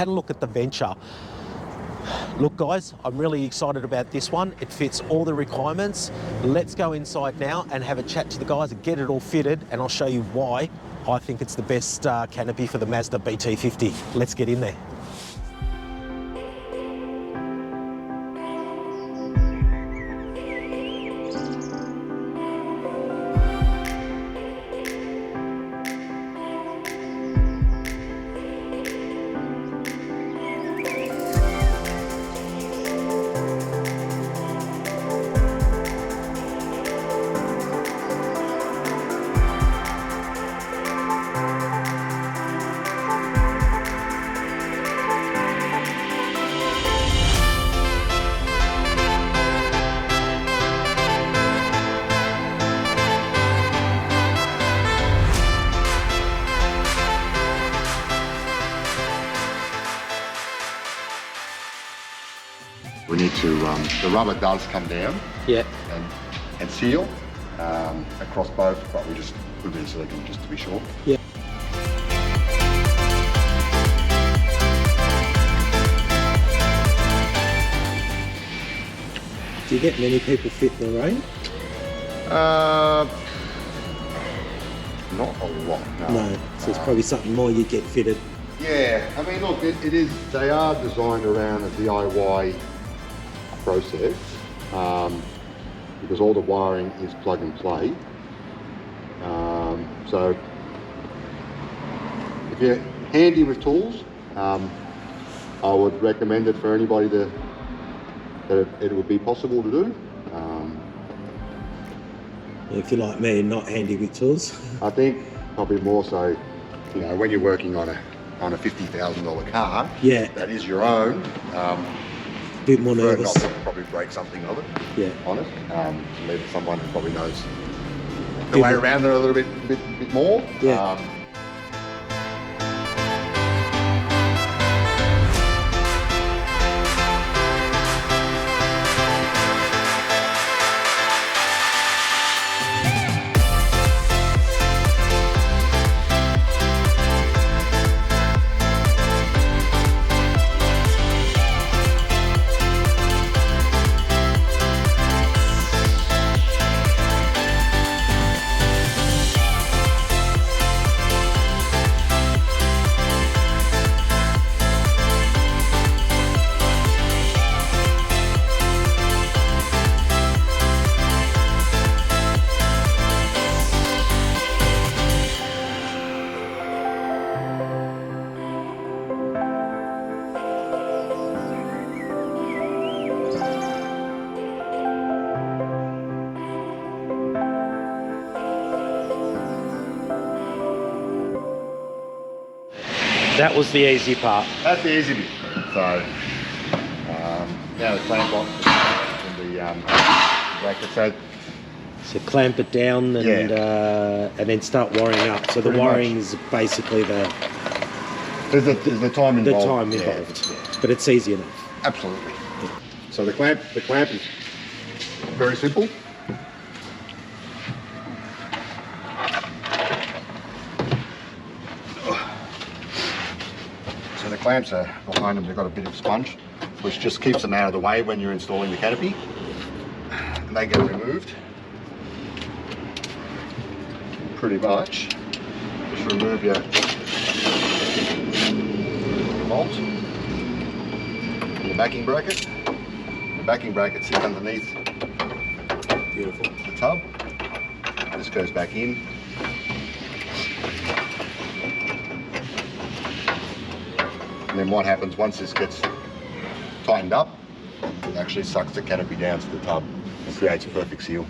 Had a look at the Venture. Look guys, I'm really excited about this one. It fits all the requirements. Let's go inside now and have a chat to the guys and get it all fitted, and I'll show you why I think it's the best canopy for the Mazda BT50. Let's get in there. We need to, the rubber does come down, Yeah. and seal across both, but we just put it in silicone just to be sure. Yeah. Do you get many people fit in the rain? Not a lot, no. No, so it's probably something more you get fitted. Yeah, I mean, look, it is, they are designed around a DIY process, because all the wiring is plug and play. So if you're handy with tools, I would recommend it for anybody that it would be possible to do. If you're like me and not handy with tools. I think probably more so, you know, when you're working on a $50,000 car, Yeah. that is your own. Bit more Prefer nervous. not to probably break something of it. Yeah. On it. Leave someone who probably knows the way around it a little bit more. Yeah. That was the easy part. That's the easy bit. So now the clamp lock and the bracket. So clamp it down and then start wiring up. So the wiring is basically the there's the time involved. The time involved, but it's easy enough. Absolutely. So the clamp is very simple. So the clamps are behind them. They've got a bit of sponge, which just keeps them out of the way when you're installing the canopy, and they get removed. Pretty much. Just remove your bolt, your backing bracket. The backing bracket sits underneath the tub. This goes back in. And then what happens once this gets tightened up, it actually sucks the canopy down to the tub and creates a perfect seal.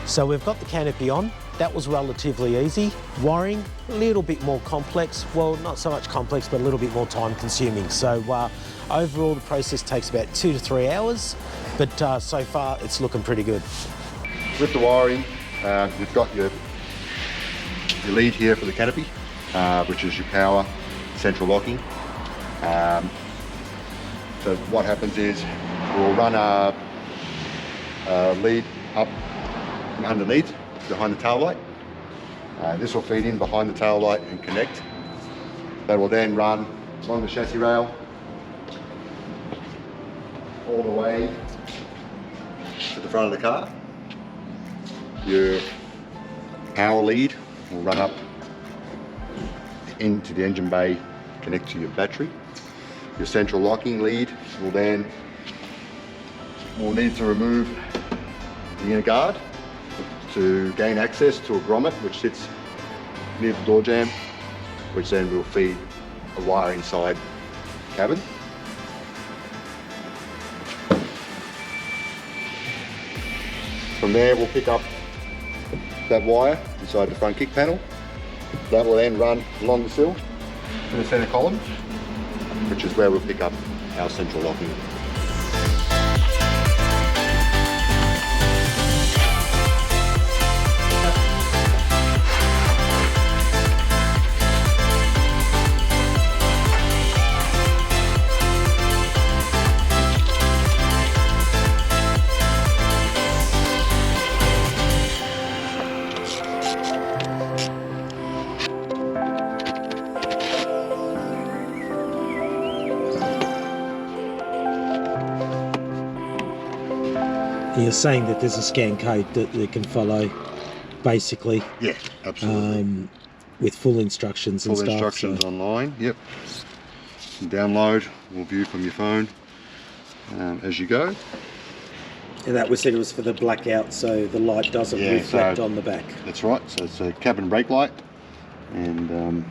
So we've got the canopy on. That was relatively easy. Wiring, a little bit more complex. Well, not so much complex, but a little bit more time consuming. So overall, the process takes about 2 to 3 hours, but so far it's looking pretty good. with the wiring, you've got your lead here for the canopy, which is your power central locking. So what happens is we'll run a lead up from underneath behind the tail light. This will feed in behind the tail light and connect. That will then run along the chassis rail all the way to the front of the car. Your power lead will run up into the engine bay, connect to your battery. Your central locking lead will need to remove the inner guard to gain access to a grommet which sits near the door jamb, which then will feed a wire inside the cabin. From there we'll pick up that wire inside the front kick panel. That will then run along the sill to the centre column, which is where we'll pick up our central locking. You're saying that there's a scan code that you can follow, basically. Yeah, absolutely. With full instructions and stuff. Full instructions online, yep. Download or view from your phone as you go. And that was said it was for the blackout, so the light doesn't reflect on the back. That's right, so it's a cabin brake light, and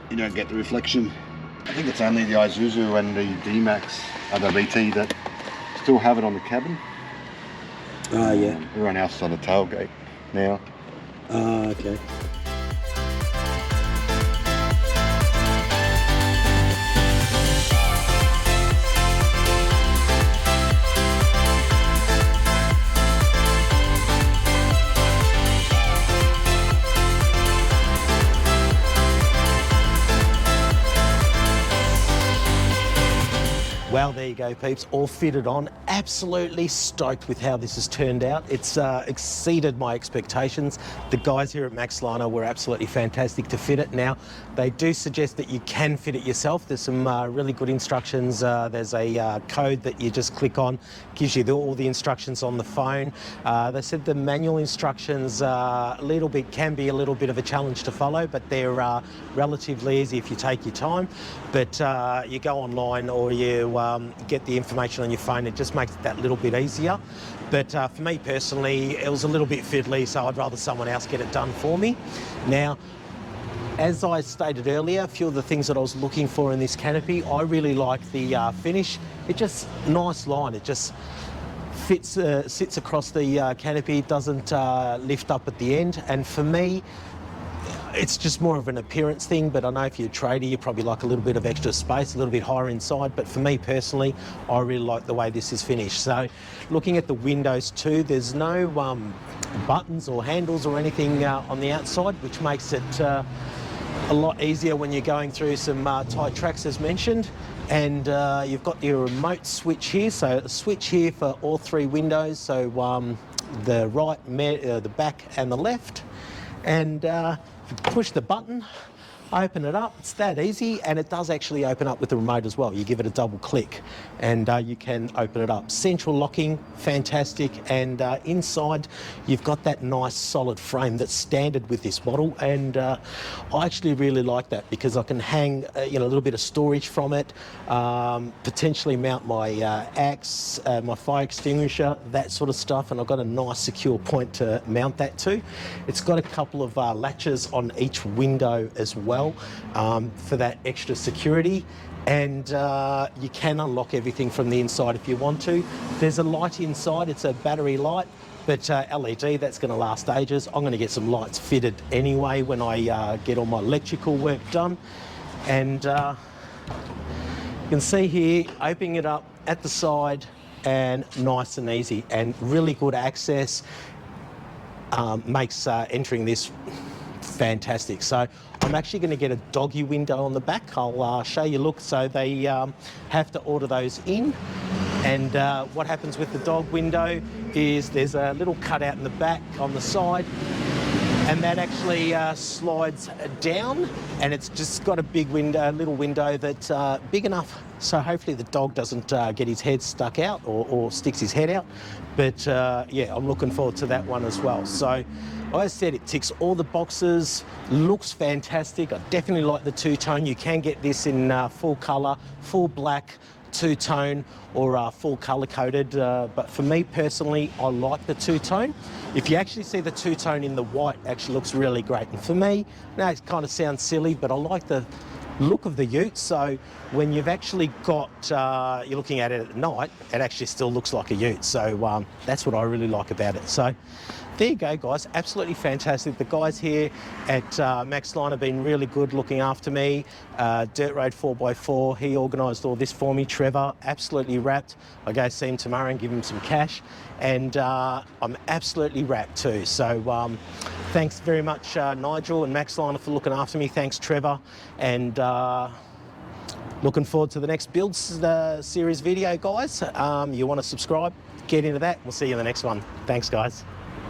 you don't get the reflection. I think it's only the Isuzu and the D-Max, the BT, that still have it on the cabin. Yeah. Everyone else is on the tailgate now. Okay. Well, there you go, peeps, all fitted on. Absolutely stoked with how this has turned out. It's exceeded my expectations. The guys here at Maxliner were absolutely fantastic to fit it. Now, they do suggest that you can fit it yourself. There's some really good instructions. There's a code that you just click on, gives you all the instructions on the phone. They said the manual instructions can be a little bit of a challenge to follow, but they're relatively easy if you take your time. But you go online or you get the information on your phone, it just makes it that little bit easier. But for me personally, it was a little bit fiddly, so I'd rather someone else get it done for me. Now, as I stated earlier, a few of the things that I was looking for in this canopy, I really like the finish. It's just nice line. It just fits, sits across the canopy, doesn't lift up at the end. And for me, it's just more of an appearance thing, but I know if you're a trader, you probably like a little bit of extra space, a little bit higher inside. But for me personally, I really like the way this is finished. So looking at the windows too, there's no buttons or handles or anything on the outside, which makes it a lot easier when you're going through some tight tracks as mentioned. And you've got your remote switch here, so a switch here for all three windows, so the right, the back and the left. And push the button, open it up. It's that easy, and it does actually open up with the remote as well. You give it a double click and you can open it up. Central locking, fantastic. And inside you've got that nice solid frame that's standard with this model, and I actually really like that because I can hang a little bit of storage from it, potentially mount my axe, my fire extinguisher, that sort of stuff, and I've got a nice secure point to mount that to. It's got a couple of latches on each window as well, for that extra security, and you can unlock everything from the inside if you want to. There's a light inside, it's a battery light, but LED, that's going to last ages. I'm going to get some lights fitted anyway when I get all my electrical work done. And you can see here, opening it up at the side, and nice and easy, and really good access. Makes entering this fantastic. So I'm actually going to get a doggy window on the back. I'll show you. Look, so they have to order those in, and what happens with the dog window is there's a little cutout in the back on the side, and that actually slides down, and it's just got a big window, little window that's big enough so hopefully the dog doesn't get his head stuck out or sticks his head out. But yeah, I'm looking forward to that one as well. So like I said, it ticks all the boxes, looks fantastic. I definitely like the two-tone. You can get this in full colour, full black, two-tone, or full colour-coded. But for me personally, I like the two-tone. If you actually see the two-tone in the white, it actually looks really great. And for me, now it kind of sounds silly, but I like the look of the Ute. So when you've actually got, you're looking at it at night, it actually still looks like a Ute. So that's what I really like about it. So there you go, guys. Absolutely fantastic. The guys here at Maxliner have been really good looking after me. Dirt Road 4x4, he organised all this for me. Trevor, absolutely wrapped. I go see him tomorrow and give him some cash. And I'm absolutely wrapped too. So thanks very much, Nigel and Maxliner, for looking after me. Thanks, Trevor. And looking forward to the next build series video, guys. You want to subscribe, get into that. We'll see you in the next one. Thanks, guys.